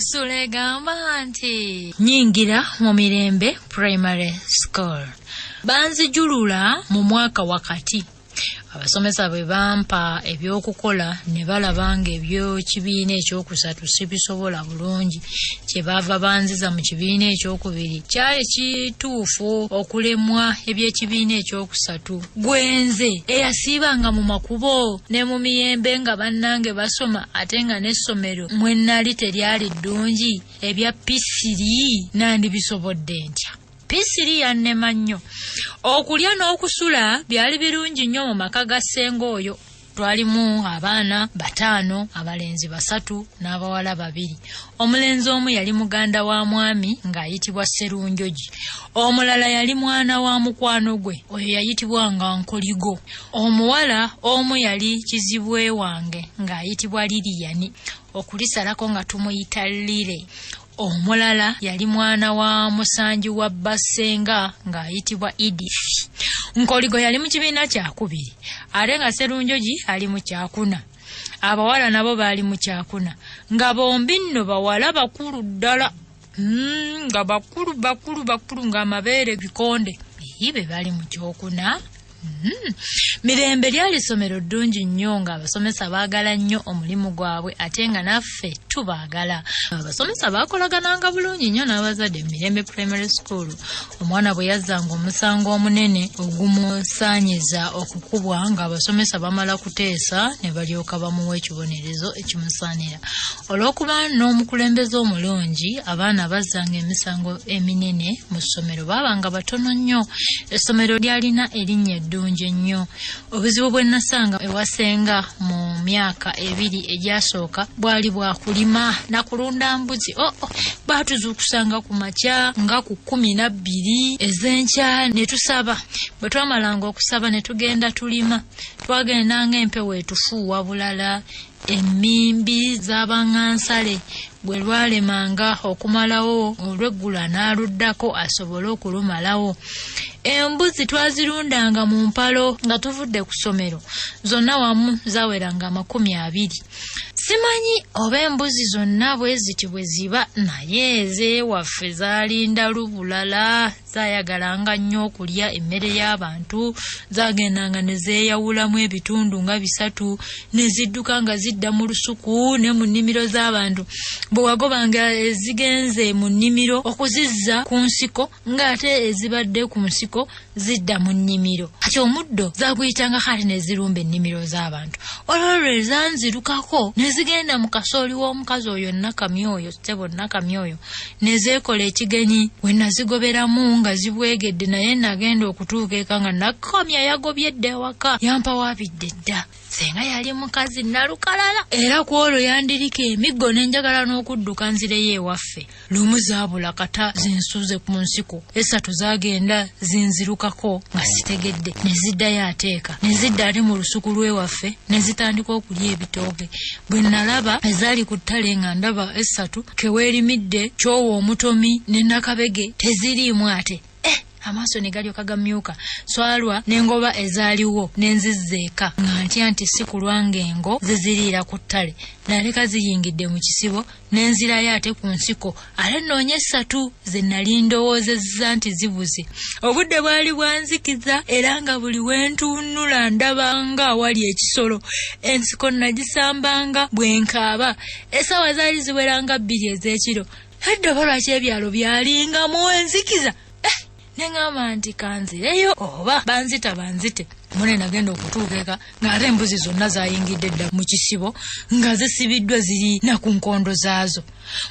Ensula egamba nti Nyingira mu Mirembe Primary School banzijulula mu mwaka wakati. Abasomesa bwe bampa ebyokukola ne balaba nga ebyokibiina ekyokusatu sibisobola bulungi, kye bava banziza mu kibiina ekyokubiri. Kyali kituufu okulemwa ebyekibiina ekyokusatu. Gwenze eyasiibanga mu makubo ne mu miyembe nga bannange basoma ate nga n'essomero mwe nnali teryali ddungi, ebya pisiri nandibisobodde ntya. Pisiri yannema nnyo. Okulya n'okusula byali birungi nnyo mu maka ga ssenga oyo. Twalimu abaana 5, abalenzi 3 n'abawala 2. Omulenzi omu yali muganda wa mwami ng'ayitibwa Sserunjogi. Omulala yali mwana wa mukwano gwe, oyo yayitibwanga Nkoligo. Omuwala omu yali kizibwe wange ng'ayitibwa Liriyani, okulisalako nga tumuyita Lire. Omulala yali mwana wa musanji wa Basenga ng'ayitibwa Idisi. Nkoligo yali mu kibiina kya 2, ate nga Sserunjogi ali mu kya 4. Abawala nabo baali mu kya 4, nga bombi nno bawala bakulu ddala, nga bakulu ng'amabeere bikonde. Be bali mu kyokuna. Mirembe lyali somero ddungi nnyo nga abasomesa baagala nnyo omulimu gwabwe ate nga naffe tubaagala. Abasomesa baakolagananga bulungi nnyo n'abazadde Mirembe Primary School. Omwana bwe yazzanga omusango omunene ogumusaanyiza okukubwa nga abasomesa bamala kuteesa ne balyoka bamuwa ekibonerezo ekimusaanira. Olw'okuba n'omukulembeze omulungi, abaana bazzanga emisango eminene mu ssomero baabanga batono nnyo. Essomero lyalina erinnya eddungi nnyo. Obuzibu bwe nasanga ewasenga mu myaka 2 egyasooka bwali bwa kulima na kulunda mbuzi. Baatuzuukusanga ku makya nga ku 12 ez'enkya ne tusaba. Bwe twamalanga okusaba ne tugenda tulima. Twagendanga empewo etufuuwa bulala. Emmimbi z'abaŋŋansale bwe lwalemanga okumalawo, olw'eggula n'aluddako asobole okulumalawo. Embuzi twazirundanga mu mpalo nga tuvudde ku ssomero. Zonna wamu zaweranga 20. Simanyi oba embuzi zonna bwe ziti bwe ziba, naye ez'ewaffe zaalinda lubulala. Zaayagalanga nnyo okulya emmere y'abantu. Zaagendanga ne zeeyawulamu ebitundu nga 3 ne zidduka nga zidda mu lusuku ne mu nnimiro z'abantu. Bwe wagobanga ezigenze mu nnimiro okuzizza ku nsiko, ng'ate ezibadde ku nsiko zidda mu nnimiro. Kati omuddo zaaguyitanga kati ne zirumba ennimiro z'abantu. Olwo zanzirukako ne zigenda mu kasooli w'omukazi oyo Nakamya oyo, ssebo Nakamya oyo, ne zeekola ekigenyi. We nazigoberamu nga zibwegedde, naye nagenda okutuuka eka nga Nakamya yagobye dda ewaka, yampa wabidde dda. Senga yali mukazi nalukalala, era ku olwo yandirika emiggo n'enjagala n'okudduka nzireyo ewaffe. Lumu zaabula kata zinsuze ku nsiko, 3 zaagenda zinzirukako nga sitegedde, ne ziddayo ateeka, ne zidda ate mu lusuku lw'ewaffe ne zitandika okulya ebitooke. Bwe nalaba ezaali ku ttale nga ndaba 3, Keweerimidde, Kyowa Omutomi ne Nakabege teziriimu ate. Amaaso ne galyoka gamyuka. Swalwa n'engoba ezaaliwo n'enzizzeeka nga ntya nti si kulwa ng'engo ziziriira ku ttale. Naleka ziyingidde mu kisibo n'enzirayo ate ku nsiko, ate nnoonya 3 ze nali ndowoozezza nti zibuze. Obudde bwali bwanzikiza era nga buli wentunnula ndabanga awali ekisolo. Ensiko nagisambanga bwe nkaaba. Essaawa zaali ziweranga 2 ez'ekiro. Eddobo lwaki ebyalo byalingamu enzikiza? Nengamba nti kanzireyo oba banzite. Mune nagenda okutuuka eka ng'ate embuzi zonna zaayingidde dda mu kisibo nga zisibiddwa ziri na ku nkondo zaazo.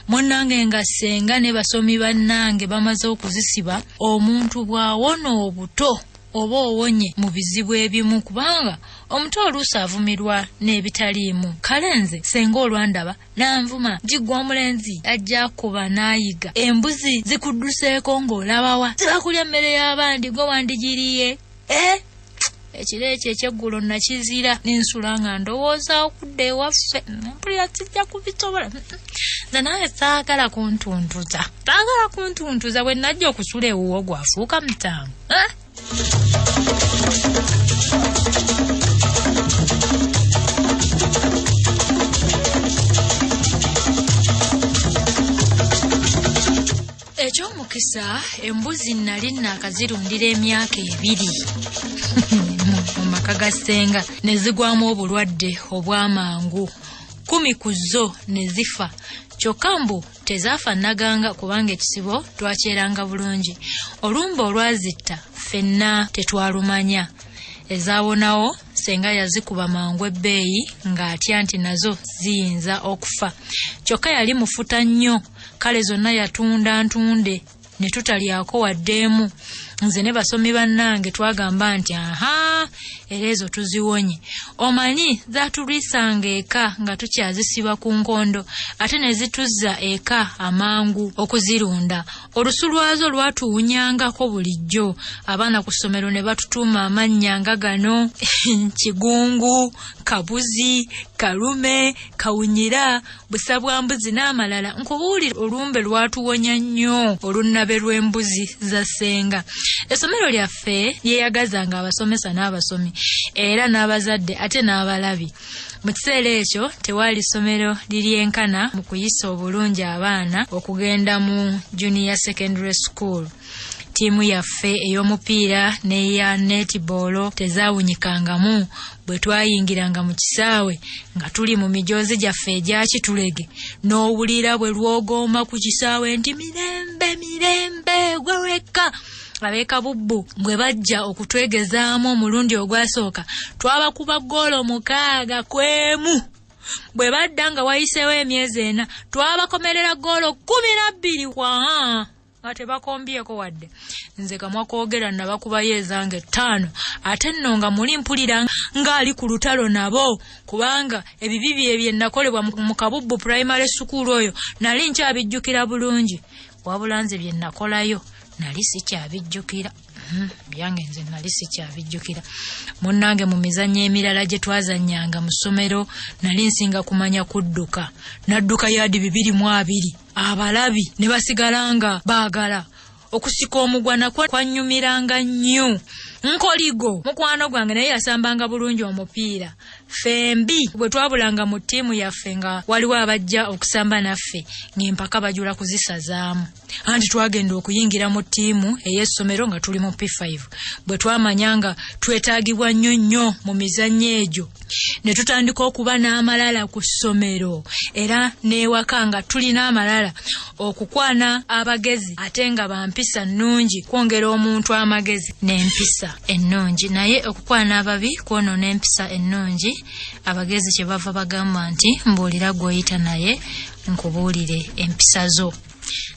Munnange nga ssenga ne basomi bannange bamaze okuzisiba, omuntu bw'awona obuto oba owonye mu bizibu ebimu, kubanga omuto oluusi avumirwa n'ebitaliimu. Kale nze senga olwandaba nanvuma, gigwa omulenzi ajja kuba n'ayiga. Embuzi zikudduseeko ng'olabawa, zibakulya emmere y'abandi, gwe wandigiriye. Ekiro ekyo ekyeggulo nakizira n'ensula nga ndowooza okudda ewaffe. Mpulira sijja kubisobola. Nze naye saagala kuntuntuza. Bwe najja okusula ewuwo gwafuuka mutango. mukisa embuzi nali nakazirundira emyaka 2 mu maka ga ssenga ne zigwamu obulwadde obw'amangu 10 ku zo ne zifa. Kyokka mbu tezaafa naganga kubanga ekisibo twakyeranga bulungi. Olumba olwazitta ffenna tetwalumanya. Ezaawonawo senga yazikuba mangu ebbeeyi ng'atya nti nazo ziyinza okufa. Kyokka yali mufuta nnyo, kale zonna yatunda ntunde ne tutalyako waddeemu. Nze ne basomi bannange twagamba nti era ezo tuziwonye. Omanyi zaatulwisanga eka nga tukyazisiba ku nkondo ate ne zituzza eka amangu okuzirunda. Olusu lwazo lwatuwunyangako bulijjo. Abaana ku ssomero ne batutuuma amannya nga gano: Kigungu, Kabuzi, Kalume, Kawunyira, Busabwambuzi n'amalala. Nkubuulira olumbe lwatuwonya nnyo olunnabe lw'embuzi za ssenga. Essomero lyaffe lyeyagazanga abasomesa n'abasomi era n'abazadde ate n'abalabi. Mu kiseera ekyo tewaali ssomero liryenkana mu kuyisa obulungi abaana okugenda mu junior secondary school. Tiimu yaffe ey'omupiira n'eya netball tezaawunyikangamu bwe twayingiranga mu kisaawe nga tuli mu mijoozi gyaffe egya kitulege n'owulira bwe lwogooma ku kisaawe nti mirembe mirembe gwe wekka. Ab'e Kabubbu bwe bajja okutwegezaamu omulundi ogwasooka twabakuba ggoolo 6-1. Bwe badda nga wayiseewo emyezi 4 twabakomerera ggoolo 12 kwa nga tebakombyeko wadde. Nze kamwa koogera nabakubayo ezange 5 ate nno nga muli mpulira ng'ali ku lutalo nabo kubanga ebibi bye nakolebwa mu Kabubbu Primary School oyo nali nkyabijjukira bulungi. Wabula nze bye nakolayo nali sikyabijjukira. Byange nze nali sikyabijjukira. Munnange mu mizannyo emirala gye twazannyanga mu ssomero nali nsinga kumanya kudduka. Nadduka yaadi 220. Abalabi ne basigalanga baagala. Okusika omugwa nakwo kwannyumiranga nnyo. Nkoligo mukwano gwange naye yasambanga bulungi omupiira. Fembi bwe twabulanga mu ttiimu yaffe nga waliwo abajja okusamba naffe ng'empaka bajula kuzisazaamu. Anti twagenda okuyingira mu ttiimu ey'essomero nga tuli mu P5. Bwe twamanyanga twetaagibwa nnyo nnyo mu mizannyo egyo ne tutandika okuba n'amalala ku ssomero era n'ewaka nga tulina amalala okukwana abagezi ate nga bampisa nnungi kwongera omuntu amagezi n'empisa ennungi. Naye okukwana ababi kwonoona empisa ennungi. Abagezi kye bava bagamba nti mbuulira gw'oyita naye nkubuulire empisa zo.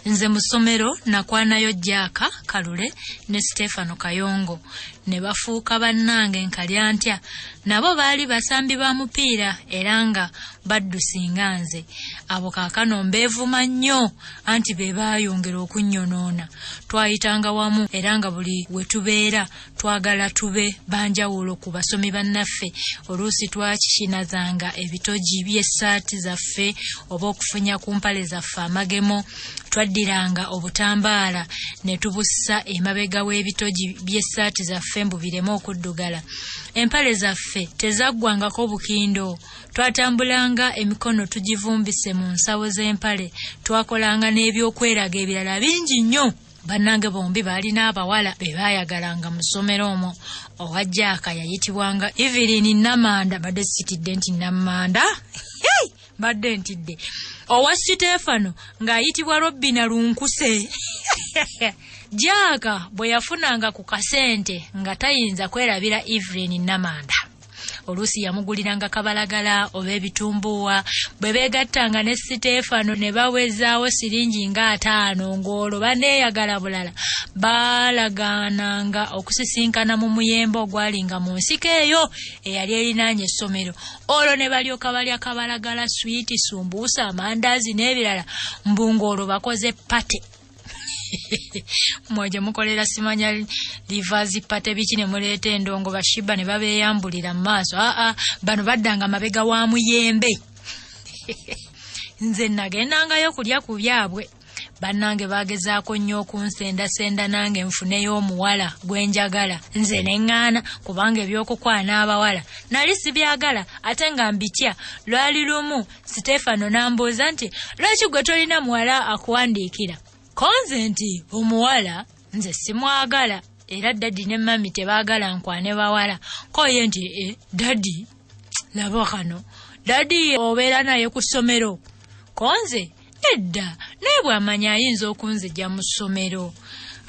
Nze mu ssomero nakwanayo Jaaka Kalule ne Stefano Kayongo ne bafuuka bannange nkalyantya. Nabo baali basambi ba mupiira era nga baddusinga nze. Abo kaakano mbeevuma nnyo anti be baayongera okunnyonoona. Twayitanga wamu era nga buli we tubeera twagala tube banjawulo ku basomi bannaffe. Oluusi twakikinazanga ebitogi by'essaati zaffe oba okufunya ku mpale zaffe amagemo. Twaddiranga obutambaala ne tubussa emabega w'ebitogi by'essaati zaffe mbu bireme okuddugala. Empale zaffe tezaggwangako bukindo. Twatambulanga emikono tugivumbise mu nsawo z'empale. Twakolanga n'ebyokweraga ebirala bingi nnyo. Bannange bombi baalina abawala be baayagalanga mu ssomero omwo. Owa Jaaka yayitibwanga Evelyn Namanda, badde sitidde nti Namanda. Badde ntidde. Owa Stefano ng'ayitibwa Robina Lunkuse. Jaaka bwe yafunanga ku kasente nga tayinza kwerabira Evelyn Namanda. Oluusi yamuguliranga kabalagala oba ebitumbuwa. Bwe beegattanga ne Stefano ne bawezaawo siringi nga 5 ng'olwo baneeyagala bulala. Baalagaananga okusisinkana mu muyembe ogwalinga mu nsiko eyo eyali erinaanye essomero. Olwo ne balyoka balya kabalagala, swiiti, sumbuusa, amandaazi n'ebirala. Mbungoolwo bakoze pate. Mwaje mukolera simanya livazi pate biki ne muleeta endongo bashiba ne babeeyambulira mu maaso. Bano baddanga mabega wa muyembe. Nze nagendangayo kulya ku byabwe. Bannange bagezaako nnyo okunsendasenda nange nfuneyo omuwala gwenjagala. Nze neŋŋaana kubanga ebyokukwana abawala nali sibyagala ate nga mbitya. Lwali lumu Stefano n'ambuuza nti lwaki gwe tolina muwala akuwandiikira? konze nti omuwala nze simwagala era daddy ne mami tebaagala nkwane bawala koye nti daddy laba kano daddy obeera naye ku ssomero konze edda naye bw'amanya ayinza okunzijja mu ssomero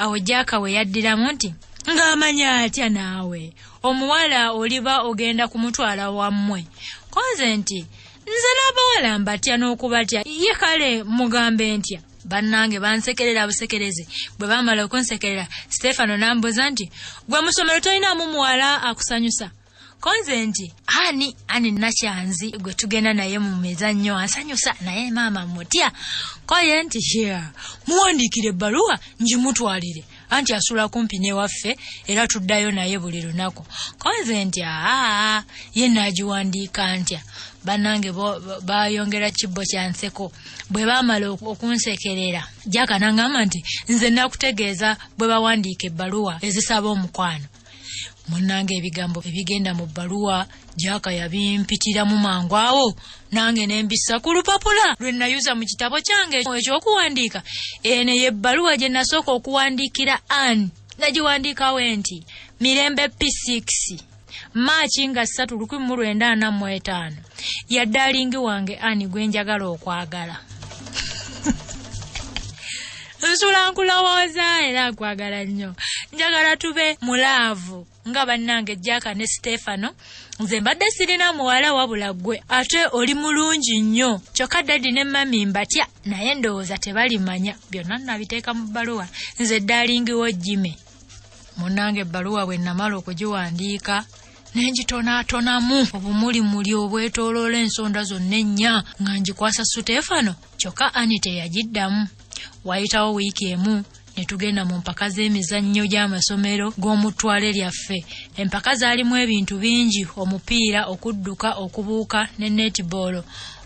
awo Jaaka we yaddiramu nti ng'amanya atya naawe omuwala oliba ogenda kumutwala wammwe konze nti nze n'abawala mbatya n'okubatya ye kale mugambe ntya bannange bansekerera busekereze bwe bamala okunsekerera Stefano n'ambuuza nti gwe mu ssomero tolinamu muwala akusanyusa konze nti ani nakyanzi gwe tugenda naye mu mizannyo ansanyusa naye maama mutya koye nti muwandiikire ebbaluwa njimutwalire anti asula kumpi n'ewaffe era tuddayo naye buli lunaku konze nti ye naagiwandiika ntya bannange bayongera kibbo kya nseko bwe bamala okunsekerera Jaaka n'angamba nti nze nakutegeeza bwe bawandiika ebbaluwa ezisaba omukwano munnange ebigambo ebigenda mu bbaluwa Jaaka yabimpitiramu mangu awo nange nembisa ku lupapula lwe nayuza mu kitabo kyange ekyokuwandiika eno y'ebbaluwa gye nasooka okuwandiikira Anne nagiwandiikawo nti Mirembe P6 Maachi nga 3/1945 yaddalingi wange Anne gwe njagala okwagala nsula nkulowooza era nkwagala nnyo njagala tube mulaavu nga bannange Jaaka ne Stefano nze mbadde sirina muwala wabula gwe ate oli mulungi nnyo kyokka daddy ne mami mbatya naye ndowooza tebalimanya byonna nabiteeka mu bbaluwa nze ddalingiwo Jime munnange ebbaluwa bwe namala okugiwandiika nenjitonaatonamu obumulimuli obwetooloola ensonda zonna ennya nga ngikwasa Stefano kyokka Anne teyagiddamu wayitawo wiiki emu ne tugenda mu mpaka z'emizannyo gy'amasomero g'omutwale lyaffe empaka zaalimu ebintu bingi omupiira okudduka okubuuka ne netball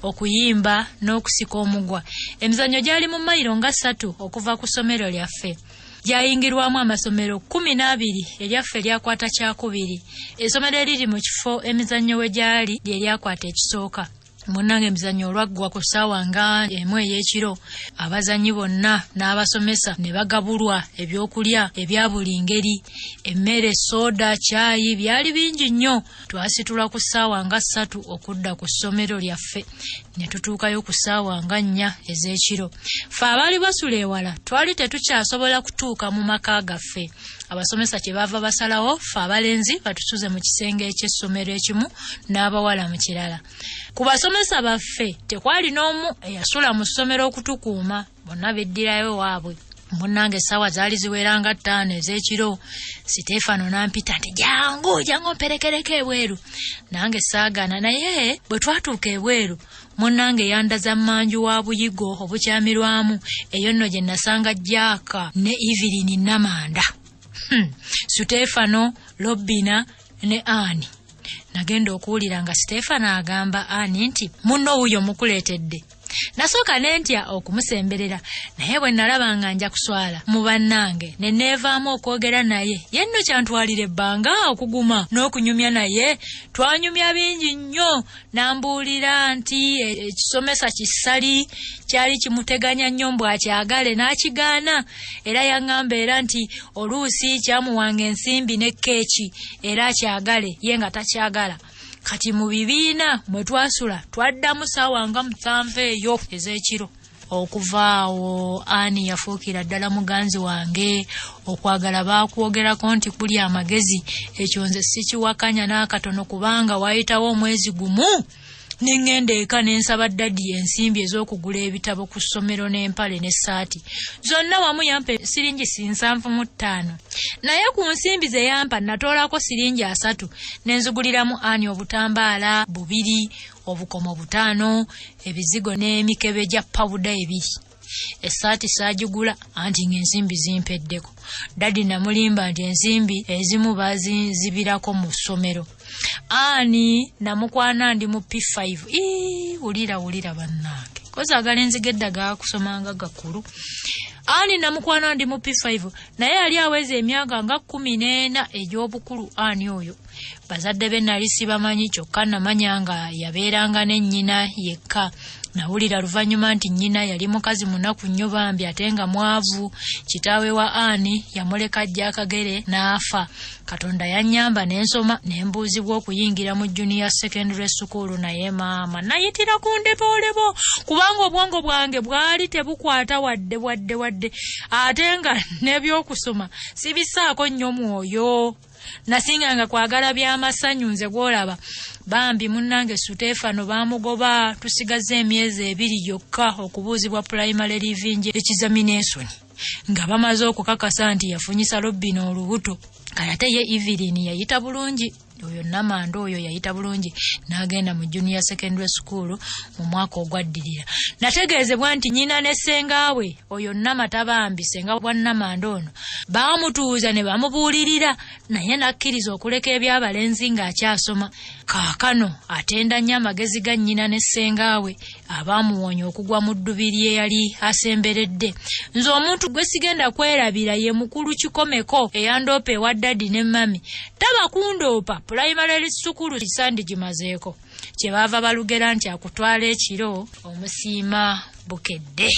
okuyimba n'okusika omugwa emizannyo gyali mu mayiro nga 3 okuva ku ssomero lyaffe gyayingirwamu amasomero 12 eryaffe lyakwata kyakubiri essomero eriri mu kifo emizannyo we gyali lye lyakwata ekisooka munnange emizannyo olwaggwa ku ssaawa nga 1 ey'ekiro abazannyi bonna n'abasomesa ne bagabulwa ebyokulya ebya buli ngeri emmere soda caayi byali bingi nnyo twasitula ku ssaawa nga 3 okudda ku ssomero lyaffe ne tutuukayo ku ssaawa nga 4 ez'ekiro ffe abaali basula ewala twali tetukyasobola kutuuka mu maka gaffe abasomesa kye bava basalawo ffe abalenzi batusuze mu kisenge eky'essomero ekimu n'abawala mu kirala ku basomesa baffe tekwali n'omu eyasula mu ssomero okutukuuma bonna beddirayo waabwe munnange essaawa zaali ziweranga 5 ez'ekiro Stefano n'ampita nti jangu mperekereko ebweru nange saagaana naye bwe twatuuka ebweru munnange yandaza mmanju wa buyigo obukyamirwamu eyo nno gye nasanga Jaaka ne Evelyn Namanda Stefano Robina ne Anne nagenda okuwulira nga Stefano agamba Anne nti munno wuyo mukuleetedde nasooka nentya okumusemberera naye bwe nalaba nga nja kuswala mu bannange ne neevaamu okwogera naye yenno kyantwalira ebbanga okuguma n'okunyumya naye twanyumya bingi nnyo n'ambuulira nti ekisomesa kisali kyali kimuteganya nnyo mbw akyagale n'akigaana era yaŋŋamba era nti oluusi kyamuwanga ensimbi ne keeki era akyagale ye nga takyagala kati mu bibiina mwe twasula twaddamu ssaawa nga 7 eyo ez'ekiro okuva awo Anne yafuukira ddala muganzi wange okwagala baakwogerako nti kuli amagezi ekyo nze sikiwakanya n'akatono kubanga wayitawo omwezi gumu nengenda eka nensaba daddy ensimbi ez'okugula ebitabo ku ssomero n'empale n'essaati zonna wamu yampa siringi 75 naye ku nsimbi ze yampa natoolako siringi 3 nenziguliramu Anne obutambaala 2 obukomo 5 ebizigo n'emikebe gya pawuda 2 essaati saagigula anti ng'ensimbi zimpeddeko daddy namulimba nti ensimbi ezimu baazizibirako mu ssomero Anne namukwana ndi mu P5 wulira bannange kozaagala enzige eddaga kusomanga gakulu Anne namukwana ndi mu P5 naye yali aweza emyaka nga 14 egy'obukulu Anne oyo bazadde be nali sibamanyi kyokka namanya nga yabeeranga ne nnyina yekka Nawulira luvannyuma nti nnyina yali mukazi munaku nnyo bambi ate nga mwavu. Kitaawe wa Ani yamuleka ajja akagere n'afa. Katonda yannyamba n'ensoma ne mbuuzibwa okuyingira mu junior secondary school naye maama nayitira ku ndepoolebo kubanga obwongo bwange bwali tebukwata wadde ate nga n'ebyokusoma sibisaako nnyo mwoyo. Nasinganga kwagala by'amasanyu nze gwolaba bambi munnange Sutefano baamugoba tusigaze emyezi 2 yokka okubuuzibwa primary leaving examination nga bamaze okukakasa nti yafunyisa Robino olubuto. Kayate ye Evelyn yayita bulungi. Oyo namando oyo yayita bulungi n'agenda mu junior secondary school mu mwaka ogwaddirira. Nategeezebwa nti nnyina ne ssengawe oyo namata bambi senga bwa namando ono baamutuuza ne bamubuulirira naye nakkiriza okuleka ebyabalenzi ng'akyasoma. Kaakano atenda nnyo amagezi ga nnyina ne ssengawe abaamuwonya okugwa mu ddubi lye yali asemberedde. Nze omuntu gwe sigenda kwerabira ye mukulu Kikomeko eyandoopa ewa Daddy ne Mami taba kundoopa primary school kisandi gimazeeko. Kyebaava balugera nti akutwala ekiro omusiima bukedde.